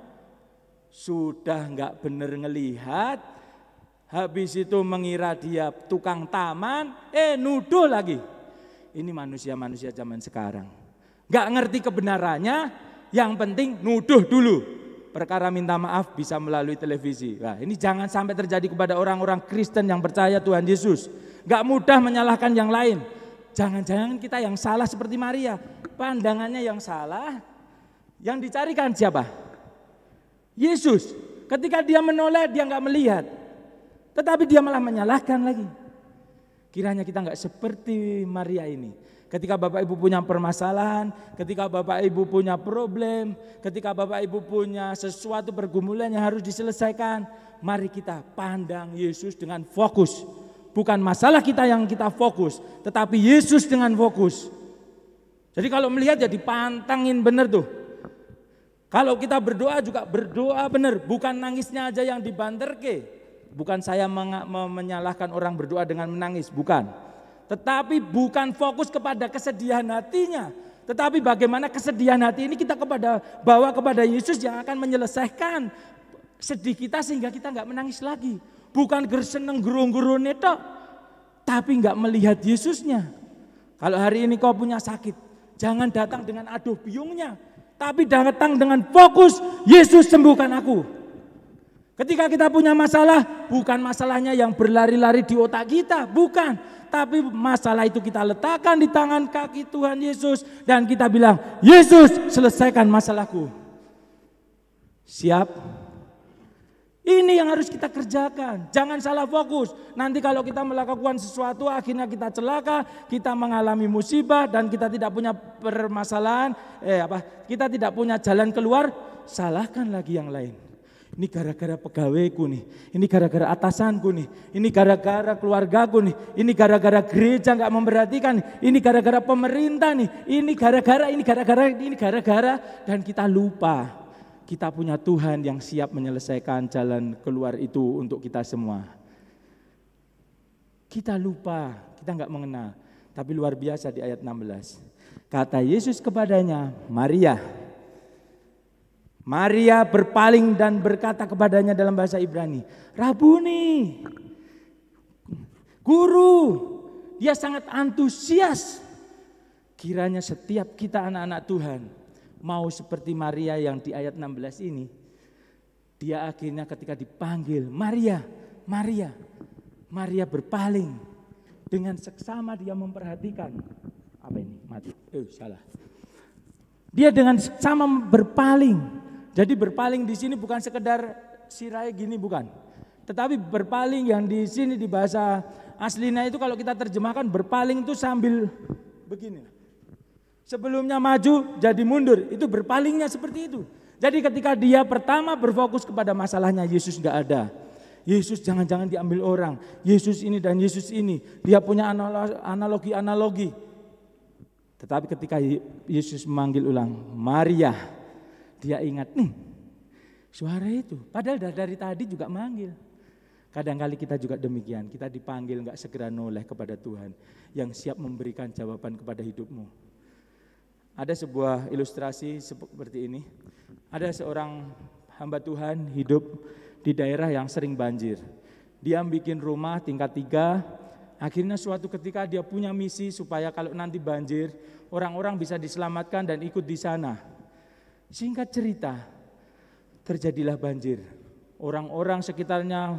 Sudah enggak benar ngelihat, habis itu mengira dia tukang taman, nuduh lagi. Ini manusia-manusia zaman sekarang. Enggak ngerti kebenarannya, yang penting nuduh dulu. Perkara minta maaf bisa melalui televisi. Nah, ini jangan sampai terjadi kepada orang-orang Kristen yang percaya Tuhan Yesus. Enggak mudah menyalahkan yang lain. Jangan-jangan kita yang salah seperti Maria. Pandangannya yang salah, yang dicarikan siapa? Yesus. Ketika dia menoleh, dia enggak melihat. Tetapi dia malah menyalahkan lagi. Kiranya kita enggak seperti Maria ini. Ketika Bapak Ibu punya permasalahan, ketika Bapak Ibu punya problem, ketika Bapak Ibu punya sesuatu pergumulan yang harus diselesaikan, mari kita pandang Yesus dengan fokus. Bukan masalah kita yang kita fokus, tetapi Yesus dengan fokus. Jadi kalau melihat ya dipantangin benar tuh. Kalau kita berdoa juga berdoa benar, bukan nangisnya aja yang dibanterke. Bukan saya menyalahkan orang berdoa dengan menangis, bukan. Tetapi bukan fokus kepada kesedihan hatinya. Tetapi bagaimana kesedihan hati ini kita bawa kepada Yesus yang akan menyelesaikan sedih kita sehingga kita enggak menangis lagi. Bukan gerseneng gerung-gerune tok, tapi enggak melihat Yesusnya. Kalau hari ini kau punya sakit, jangan datang dengan aduh biungnya, tapi datang dengan fokus, Yesus sembuhkan aku. Ketika kita punya masalah, bukan masalahnya yang berlari-lari di otak kita, bukan. Tapi masalah itu kita letakkan di tangan kaki Tuhan Yesus dan kita bilang, "Yesus, selesaikan masalahku." Siap? Ini yang harus kita kerjakan. Jangan salah fokus. Nanti kalau kita melakukan sesuatu akhirnya kita celaka, kita mengalami musibah dan kita tidak punya permasalahan, kita tidak punya jalan keluar, salahkan lagi yang lain. Ini gara-gara pegawaiku nih, ini gara-gara atasanku nih, ini gara-gara keluargaku nih, ini gara-gara gereja gak memperhatikan nih, ini gara-gara pemerintah nih, ini gara-gara, dan kita lupa kita punya Tuhan yang siap menyelesaikan jalan keluar itu untuk kita semua. Kita lupa, kita nggak mengenal. Tapi luar biasa di ayat 16. Kata Yesus kepadanya, Maria. Maria berpaling dan berkata kepadanya dalam bahasa Ibrani, Rabuni, Guru. Dia sangat antusias. Kiranya setiap kita anak-anak Tuhan mau seperti Maria yang di ayat 16 ini. Dia akhirnya ketika dipanggil, Maria, Maria. Maria berpaling. Dengan seksama dia memperhatikan. Apa ini? Mati. Salah. Dia dengan seksama berpaling. Jadi berpaling di sini bukan sekedar sirai gini, bukan. Tetapi berpaling yang di sini di bahasa aslinya itu kalau kita terjemahkan berpaling itu sambil begini. Sebelumnya maju jadi mundur, itu berpalingnya seperti itu. Jadi ketika dia pertama berfokus kepada masalahnya, Yesus enggak ada. Yesus jangan-jangan diambil orang. Yesus ini dan Yesus ini. Dia punya analogi-analogi. Tetapi ketika Yesus memanggil ulang, Maria, dia ingat nih suara itu. Padahal dari tadi juga manggil. Kadang-kali kita juga demikian. Kita dipanggil enggak segera noleh kepada Tuhan yang siap memberikan jawaban kepada hidupmu. Ada sebuah ilustrasi seperti ini. Ada seorang hamba Tuhan hidup di daerah yang sering banjir. Dia bikin rumah tingkat 3. Akhirnya suatu ketika dia punya misi supaya kalau nanti banjir, orang-orang bisa diselamatkan dan ikut di sana. Singkat cerita, terjadilah banjir. Orang-orang sekitarnya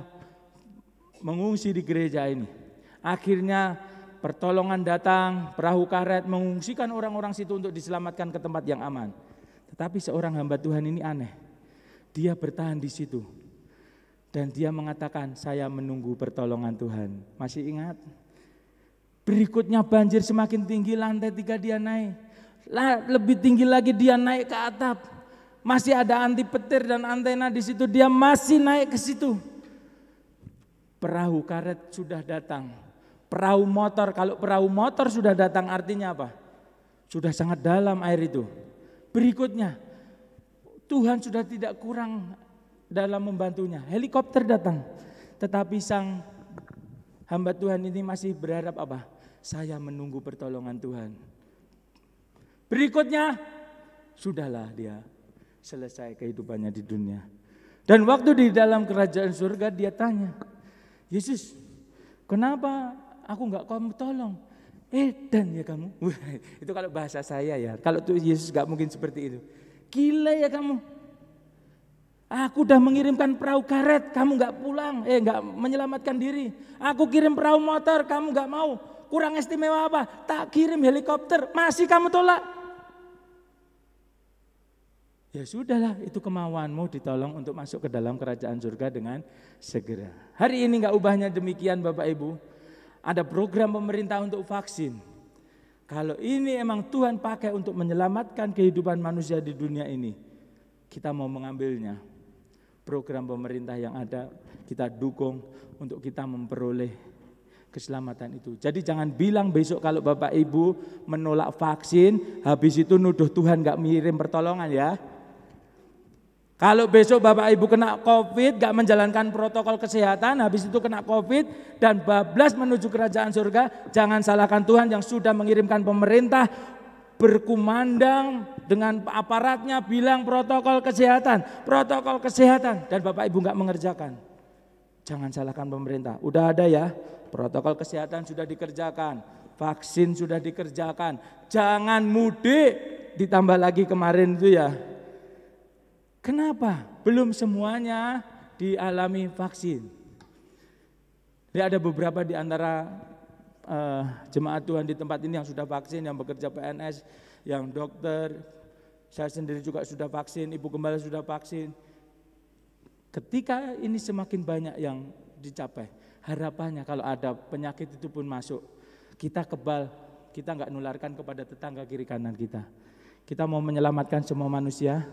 mengungsi di gereja ini. Akhirnya pertolongan datang, perahu karet mengungsikan orang-orang situ untuk diselamatkan ke tempat yang aman. Tetapi seorang hamba Tuhan ini aneh. Dia bertahan di situ. Dan dia mengatakan, saya menunggu pertolongan Tuhan. Masih ingat? Berikutnya banjir semakin tinggi, lantai 3 dia naik. Lebih tinggi lagi dia naik ke atap. Masih ada anti petir dan antena di situ, dia masih naik ke situ. Perahu karet sudah datang. Perahu motor, kalau perahu motor sudah datang artinya apa? Sudah sangat dalam air itu. Berikutnya, Tuhan sudah tidak kurang dalam membantunya. Helikopter datang. Tetapi sang hamba Tuhan ini masih berharap apa? Saya menunggu pertolongan Tuhan. Berikutnya, sudahlah dia selesai kehidupannya di dunia. Dan waktu di dalam kerajaan surga dia tanya, Yesus, kenapa aku enggak kamu tolong? Dan ya kamu. Itu kalau bahasa saya ya. Kalau tuh Yesus enggak mungkin seperti itu. Gila ya kamu. Aku udah mengirimkan perahu karet, kamu enggak pulang, enggak menyelamatkan diri. Aku kirim perahu motor, kamu enggak mau. Kurang istimewa apa? Tak kirim helikopter, masih kamu tolak. Ya sudahlah, itu kemauanmu ditolong untuk masuk ke dalam kerajaan surga dengan segera. Hari ini enggak ubahnya demikian Bapak Ibu. Ada program pemerintah untuk vaksin. Kalau ini emang Tuhan pakai untuk menyelamatkan kehidupan manusia di dunia ini, kita mau mengambilnya. Program pemerintah yang ada kita dukung untuk kita memperoleh keselamatan itu. Jadi jangan bilang besok kalau Bapak Ibu menolak vaksin, habis itu nuduh Tuhan gak mengirim pertolongan ya. Kalau besok Bapak Ibu kena COVID, gak menjalankan protokol kesehatan, habis itu kena COVID dan bablas menuju kerajaan surga, jangan salahkan Tuhan yang sudah mengirimkan pemerintah berkumandang dengan aparatnya bilang protokol kesehatan, dan Bapak Ibu enggak mengerjakan. Jangan salahkan pemerintah. Udah ada ya, protokol kesehatan sudah dikerjakan, vaksin sudah dikerjakan. Jangan mudik, ditambah lagi kemarin itu ya. Kenapa? Belum semuanya dialami vaksin. Ini ada beberapa di antara jemaat Tuhan di tempat ini yang sudah vaksin, yang bekerja PNS, yang dokter, saya sendiri juga sudah vaksin, Ibu Gembala sudah vaksin. Ketika ini semakin banyak yang dicapai, harapannya kalau ada penyakit itu pun masuk, kita kebal, kita enggak nularkan kepada tetangga kiri kanan kita. Kita mau menyelamatkan semua manusia,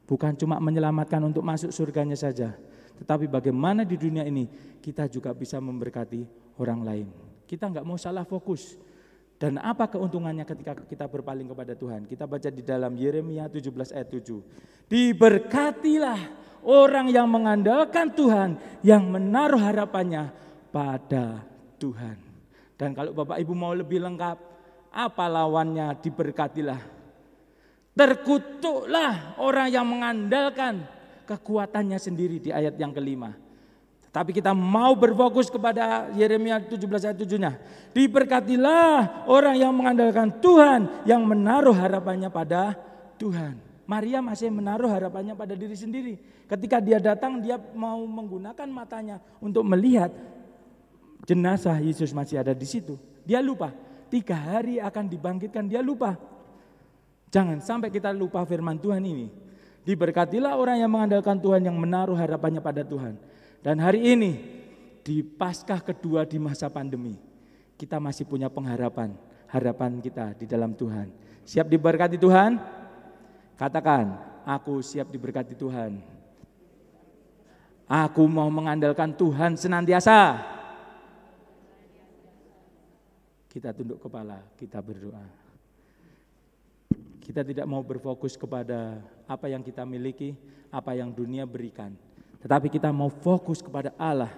bukan cuma menyelamatkan untuk masuk surganya saja, tetapi bagaimana di dunia ini kita juga bisa memberkati orang lain. Kita enggak mau salah fokus. Dan apa keuntungannya ketika kita berpaling kepada Tuhan? Kita baca di dalam Yeremia 17 ayat 7. Diberkatilah orang yang mengandalkan Tuhan, yang menaruh harapannya pada Tuhan. Dan kalau Bapak Ibu mau lebih lengkap, apa lawannya? Diberkatilah. Terkutuklah orang yang mengandalkan kekuatannya sendiri di ayat yang kelima. Tapi kita mau berfokus kepada Yeremia 17 ayat 7-nya. Diberkatilah orang yang mengandalkan Tuhan, yang menaruh harapannya pada Tuhan. Maria masih menaruh harapannya pada diri sendiri. Ketika dia datang, dia mau menggunakan matanya untuk melihat jenazah Yesus masih ada di situ. Dia lupa, 3 hari akan dibangkitkan, dia lupa. Jangan sampai kita lupa firman Tuhan ini. Diberkatilah orang yang mengandalkan Tuhan, yang menaruh harapannya pada Tuhan. Dan hari ini di Paskah kedua di masa pandemi, kita masih punya pengharapan, harapan kita di dalam Tuhan. Siap diberkati Tuhan? Katakan, aku siap diberkati Tuhan. Aku mau mengandalkan Tuhan senantiasa. Kita tunduk kepala, kita berdoa. Kita tidak mau berfokus kepada apa yang kita miliki, apa yang dunia berikan. Tetapi kita mau fokus kepada Allah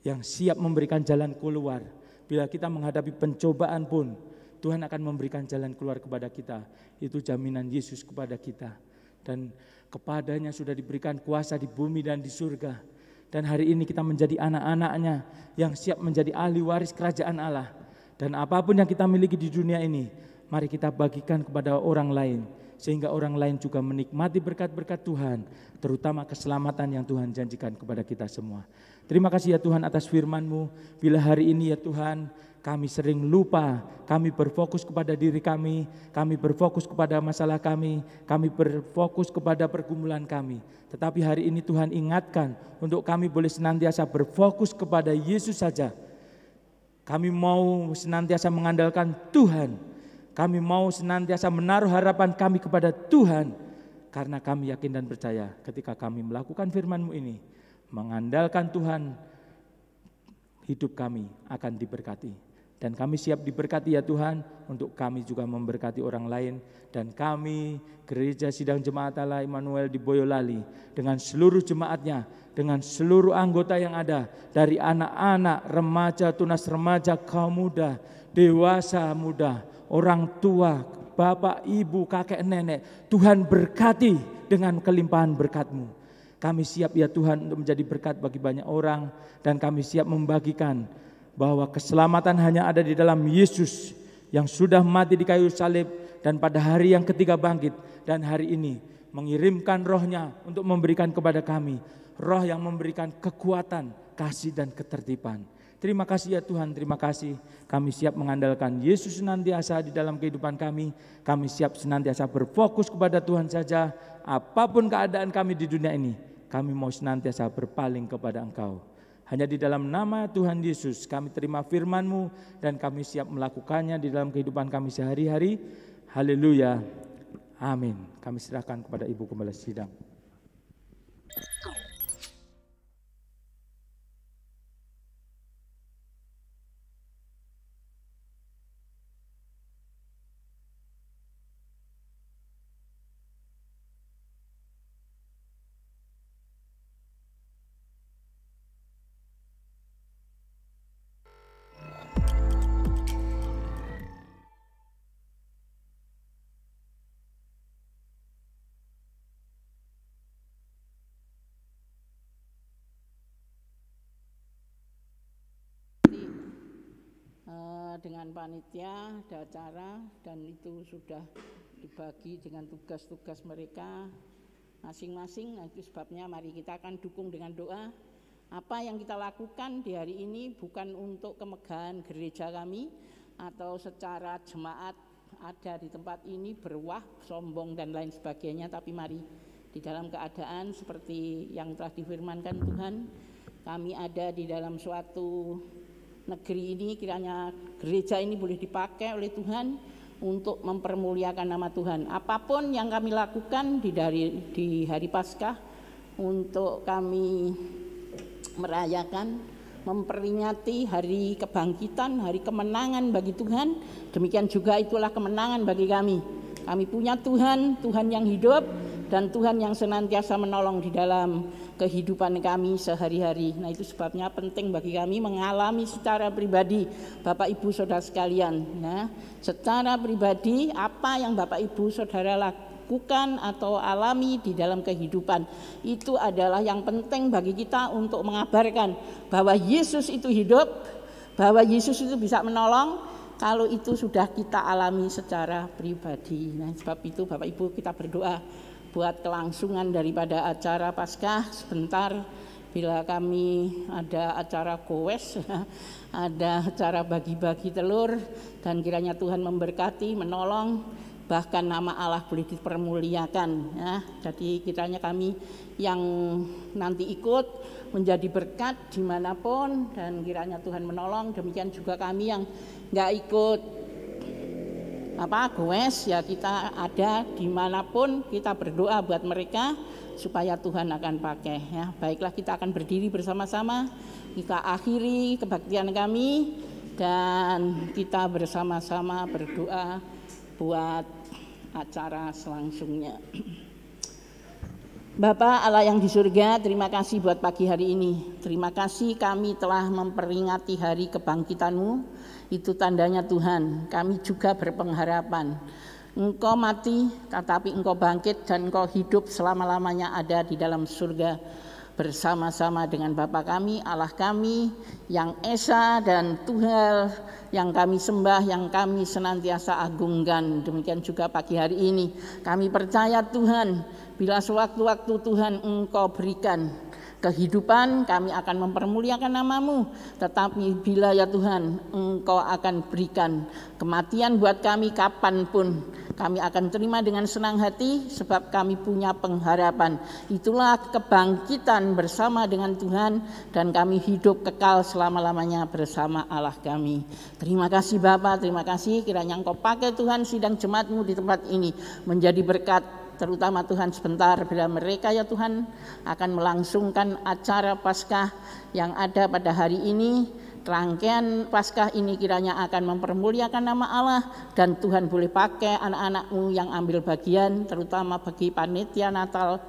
yang siap memberikan jalan keluar. Bila kita menghadapi pencobaan pun, Tuhan akan memberikan jalan keluar kepada kita. Itu jaminan Yesus kepada kita. Dan kepadanya sudah diberikan kuasa di bumi dan di surga. Dan hari ini kita menjadi anak-anaknya yang siap menjadi ahli waris kerajaan Allah. Dan apapun yang kita miliki di dunia ini, mari kita bagikan kepada orang lain. Sehingga orang lain juga menikmati berkat-berkat Tuhan, terutama keselamatan yang Tuhan janjikan kepada kita semua. Terima kasih ya Tuhan atas firman-Mu. Bila hari ini ya Tuhan, kami sering lupa, kami berfokus kepada diri kami berfokus kepada masalah kami berfokus kepada pergumulan kami. Tetapi hari ini Tuhan ingatkan untuk kami boleh senantiasa berfokus kepada Yesus saja. Kami mau senantiasa mengandalkan Tuhan. Kami mau senantiasa menaruh harapan kami kepada Tuhan. Karena kami yakin dan percaya ketika kami melakukan firman-Mu ini, mengandalkan Tuhan, hidup kami akan diberkati. Dan kami siap diberkati ya Tuhan, untuk kami juga memberkati orang lain. Dan kami, Gereja Sidang Jemaat Allah Immanuel di Boyolali, dengan seluruh jemaatnya, dengan seluruh anggota yang ada, dari anak-anak, remaja, tunas remaja, kaum muda, dewasa muda, orang tua, bapak, ibu, kakek, nenek, Tuhan berkati dengan kelimpahan berkat-Mu. Kami siap ya Tuhan untuk menjadi berkat bagi banyak orang, dan kami siap membagikan bahwa keselamatan hanya ada di dalam Yesus yang sudah mati di kayu salib dan pada hari yang ketiga bangkit, dan hari ini mengirimkan roh-Nya untuk memberikan kepada kami roh yang memberikan kekuatan, kasih dan ketertiban. Terima kasih ya Tuhan, terima kasih. Kami siap mengandalkan Yesus senantiasa di dalam kehidupan kami. Kami siap senantiasa berfokus kepada Tuhan saja. Apapun keadaan kami di dunia ini, kami mau senantiasa berpaling kepada Engkau. Hanya di dalam nama Tuhan Yesus kami terima firman-Mu dan kami siap melakukannya di dalam kehidupan kami sehari-hari. Haleluya. Amin. Kami serahkan kepada Ibu Gembala Sidang. Dengan panitia ada acara dan itu sudah dibagi dengan tugas-tugas mereka masing-masing. Itu sebabnya mari kita akan dukung dengan doa. Apa yang kita lakukan di hari ini bukan untuk kemegahan gereja kami atau secara jemaat ada di tempat ini berwah, sombong dan lain sebagainya, tapi mari di dalam keadaan seperti yang telah difirmankan Tuhan, kami ada di dalam suatu negeri ini, kiranya gereja ini boleh dipakai oleh Tuhan untuk mempermuliakan nama Tuhan. Apapun yang kami lakukan di hari Paskah untuk kami merayakan, memperingati hari kebangkitan, hari kemenangan bagi Tuhan, demikian juga itulah kemenangan bagi kami. Kami punya Tuhan, Tuhan yang hidup, dan Tuhan yang senantiasa menolong di dalam kehidupan kami sehari-hari. Nah, itu sebabnya penting bagi kami mengalami secara pribadi, Bapak Ibu Saudara sekalian. Nah, secara pribadi apa yang Bapak Ibu Saudara lakukan atau alami di dalam kehidupan itu adalah yang penting bagi kita untuk mengabarkan bahwa Yesus itu hidup, bahwa Yesus itu bisa menolong. Kalau itu sudah kita alami secara pribadi. Nah, sebab itu Bapak Ibu kita berdoa buat kelangsungan daripada acara Paskah sebentar. Bila kami ada acara goes, ada acara bagi-bagi telur, dan kiranya Tuhan memberkati, menolong, bahkan nama Allah boleh dipermuliakan. Ya. Jadi kiranya kami yang nanti ikut menjadi berkat dimanapun, dan kiranya Tuhan menolong. Demikian juga kami yang nggak ikut goes, ya kita ada dimanapun, kita berdoa buat mereka supaya Tuhan akan pakai. Ya, baiklah kita akan berdiri bersama-sama, kita akhiri kebaktian kami dan kita bersama-sama berdoa buat acara selangsungnya. Bapa Allah yang di surga, terima kasih buat pagi hari ini. Terima kasih kami telah memperingati hari kebangkitan-Mu. Itu tandanya Tuhan, kami juga berpengharapan. Engkau mati, tetapi Engkau bangkit dan Engkau hidup selama-lamanya ada di dalam surga bersama-sama dengan Bapa kami, Allah kami yang Esa dan Tuhan yang kami sembah, yang kami senantiasa agungkan. Demikian juga pagi hari ini kami percaya Tuhan, bila sewaktu-waktu Tuhan Engkau berikan kehidupan, kami akan mempermuliakan nama-Mu. Tetapi bila ya Tuhan Engkau akan berikan kematian buat kami kapanpun, kami akan terima dengan senang hati sebab kami punya pengharapan. Itulah kebangkitan bersama dengan Tuhan dan kami hidup kekal selama-lamanya bersama Allah kami. Terima kasih Bapa, terima kasih kiranya Engkau pakai Tuhan sidang jemaat-Mu di tempat ini menjadi berkat. Terutama Tuhan sebentar bila mereka ya Tuhan akan melangsungkan acara Paskah yang ada pada hari ini. Rangkaian Paskah ini kiranya akan mempermuliakan nama Allah dan Tuhan boleh pakai anak-anak-Mu yang ambil bagian, terutama bagi panitia Natal,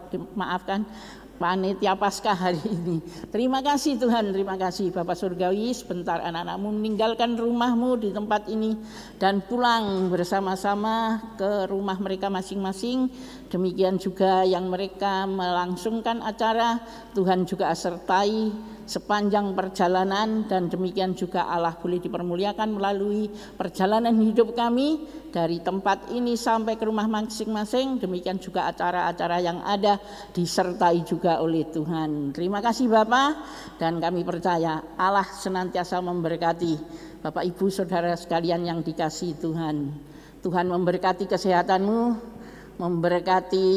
panitia Paskah hari ini. Terima kasih Tuhan, terima kasih Bapak Surgawi. Sebentar anak-anak-Mu meninggalkan rumah-Mu di tempat ini dan pulang bersama-sama ke rumah mereka masing-masing. Demikian juga yang mereka melangsungkan acara, Tuhan juga sertai sepanjang perjalanan, dan demikian juga Allah boleh dipermuliakan melalui perjalanan hidup kami dari tempat ini sampai ke rumah masing-masing. Demikian juga acara-acara yang ada disertai juga oleh Tuhan. Terima kasih Bapak, dan kami percaya Allah senantiasa memberkati Bapak Ibu Saudara sekalian yang dikasihi Tuhan. Tuhan memberkati kesehatan-Mu, memberkati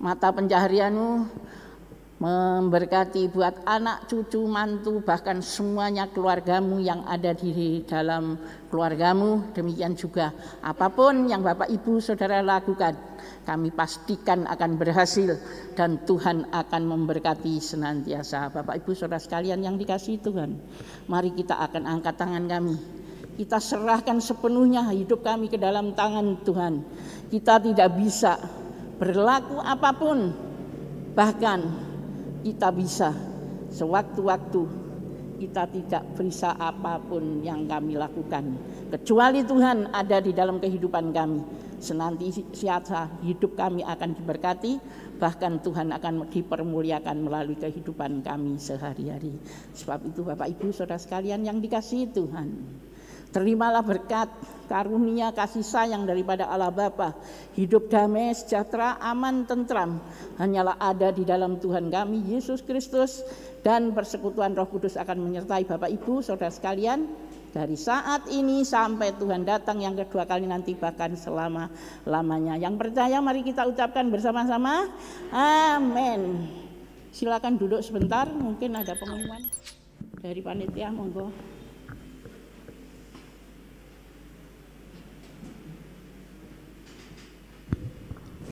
mata pencaharian-Mu, memberkati buat anak, cucu, mantu, bahkan semuanya keluarga-Mu yang ada di dalam keluarga-Mu. Demikian juga apapun yang Bapak Ibu Saudara lakukan, kami pastikan akan berhasil dan Tuhan akan memberkati senantiasa. Bapak Ibu Saudara sekalian yang dikasihi Tuhan, mari kita akan angkat tangan kami. Kita serahkan sepenuhnya hidup kami ke dalam tangan Tuhan. Kita tidak bisa berlaku apapun, bahkan kita bisa sewaktu-waktu kita tidak bisa apapun yang kami lakukan, kecuali Tuhan ada di dalam kehidupan kami. Senantiasa hidup kami akan diberkati, bahkan Tuhan akan dipermuliakan melalui kehidupan kami sehari-hari. Sebab itu Bapak Ibu Saudara sekalian yang dikasihi Tuhan, terimalah berkat, karunia, kasih sayang daripada Allah Bapa, hidup damai, sejahtera, aman, tentram, hanyalah ada di dalam Tuhan kami Yesus Kristus, dan persekutuan Roh Kudus akan menyertai Bapak Ibu Saudara sekalian dari saat ini sampai Tuhan datang yang kedua kali nanti, bahkan selama-lamanya. Yang percaya mari kita ucapkan bersama-sama, amin. Silakan duduk sebentar, mungkin ada pengumuman dari panitia, monggo.